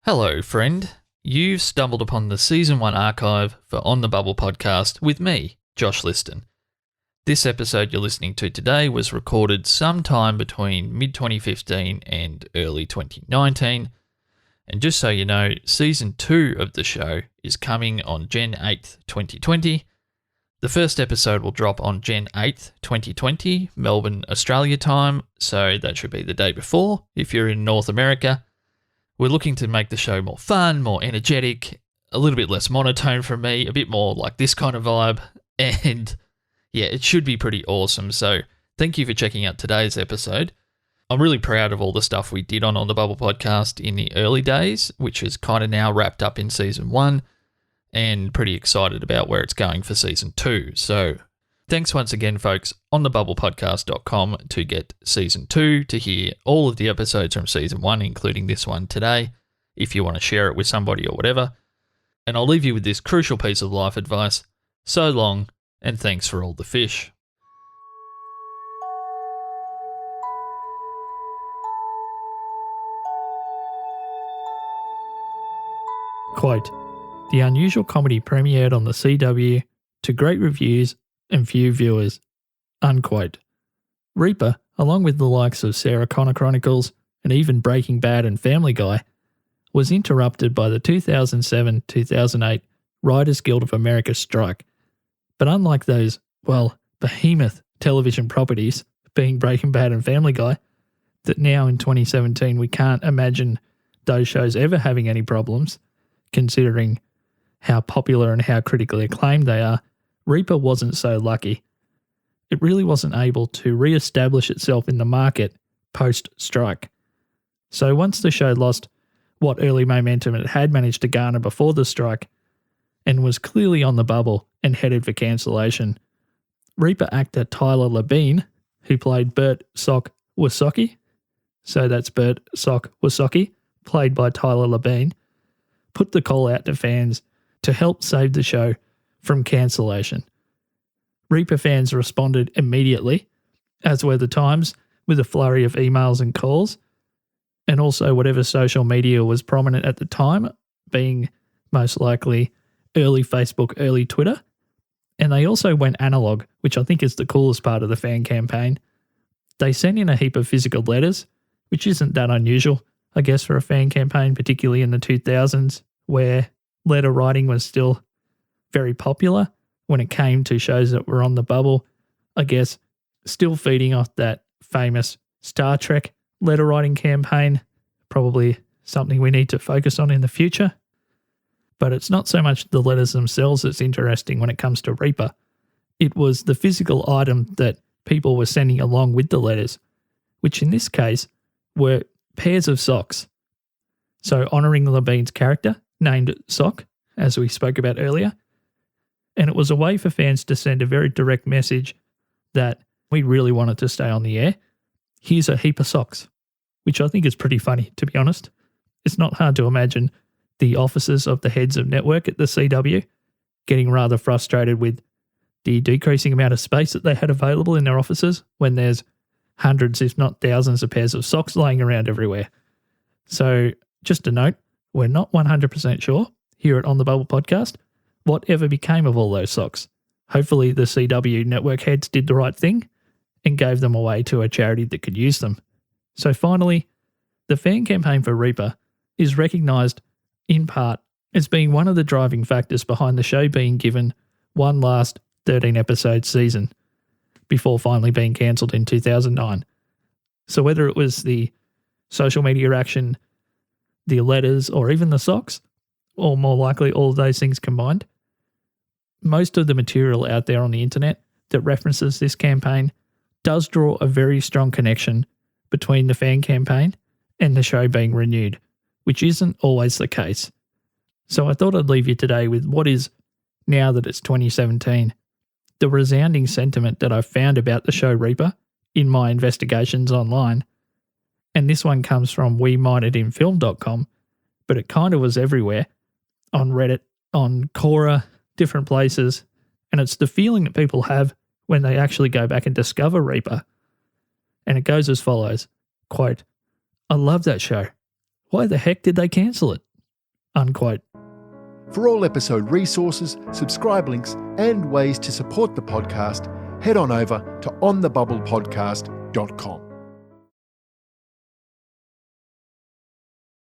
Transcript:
Hello, friend. You've stumbled upon the Season 1 archive for On the Bubble podcast with me, Josh Liston. This episode you're listening to today was recorded sometime between mid-2015 and early 2019. And just so you know, Season 2 of the show is coming on Jan 8th, 2020. The first episode will drop on Jan 8th, 2020, Melbourne, Australia time, so that should be the day before if you're in North America. We're looking to make the show more fun, more energetic, a little bit less monotone from me, a bit more like this kind of vibe, and yeah, it should be pretty awesome. So thank you for checking out today's episode. I'm really proud of all the stuff we did on the Bubble podcast in the early days, which is kind of now wrapped up in Season 1, and pretty excited about where it's going for Season 2. So thanks once again, folks, on thebubblepodcast.com to get Season 2, to hear all of the episodes from Season 1, including this one today, if you want to share it with somebody or whatever. And I'll leave you with this crucial piece of life advice. So long, and thanks for all the fish. Quote, "The unusual comedy premiered on the CW to great reviews and few viewers." Unquote. REPEAR, along with the likes of Sarah Connor Chronicles and even Breaking Bad and Family Guy, was interrupted by the 2007-2008 Writers Guild of America strike. But unlike those, behemoth television properties, being Breaking Bad and Family Guy, that now in 2017 we can't imagine those shows ever having any problems, considering how popular and how critically acclaimed they are, REPEAR wasn't so lucky. It really wasn't able to re-establish itself in the market post-strike. So once the show lost what early momentum it had managed to garner before the strike and was clearly on the bubble and headed for cancellation, REPEAR actor Tyler Labine, who played Bert Sock Wasocki, so that's Bert Sock Wasocki, played by Tyler Labine, put the call out to fans to help save the show from cancellation. REPEAR fans responded immediately, as were the Times, with a flurry of emails and calls, and also whatever social media was prominent at the time, being most likely early Facebook, early Twitter. And they also went analog, which I think is the coolest part of the fan campaign. They sent in a heap of physical letters, which isn't that unusual, I guess, for a fan campaign, particularly in the 2000s, where letter writing was still very popular when it came to shows that were on the bubble. I guess still feeding off that famous Star Trek letter writing campaign, probably something we need to focus on in the future. But it's not so much the letters themselves that's interesting when it comes to REPEAR. It was the physical item that people were sending along with the letters, which in this case were pairs of socks. So honouring Labine's character, named Sock, as we spoke about earlier. And it was a way for fans to send a very direct message that we really wanted to stay on the air. Here's a heap of socks, which I think is pretty funny, to be honest. It's not hard to imagine the offices of the heads of network at the CW getting rather frustrated with the decreasing amount of space that they had available in their offices when there's hundreds, if not thousands, of pairs of socks laying around everywhere. So just a note, we're not 100% sure here at On the Bubble podcast whatever became of all those socks. Hopefully the CW network heads did the right thing and gave them away to a charity that could use them. So finally, the fan campaign for REPEAR is recognised in part as being one of the driving factors behind the show being given one last 13-episode season before finally being cancelled in 2009. So whether it was the social media action, the letters, or even the socks, or more likely all of those things combined, most of the material out there on the internet that references this campaign does draw a very strong connection between the fan campaign and the show being renewed, which isn't always the case. So I thought I'd leave you today with what is, now that it's 2017, the resounding sentiment that I've found about the show REPEAR in my investigations online. And this one comes from WeMinedInFilm.com, but it kind of was everywhere, on Reddit, on Quora, different places, and it's the feeling that people have when they actually go back and discover REPEAR. And it goes as follows, quote, "I love that show. Why the heck did they cancel it? unquote. For all episode resources, subscribe links, and ways to support the podcast, head on over to onthebubblepodcast.com.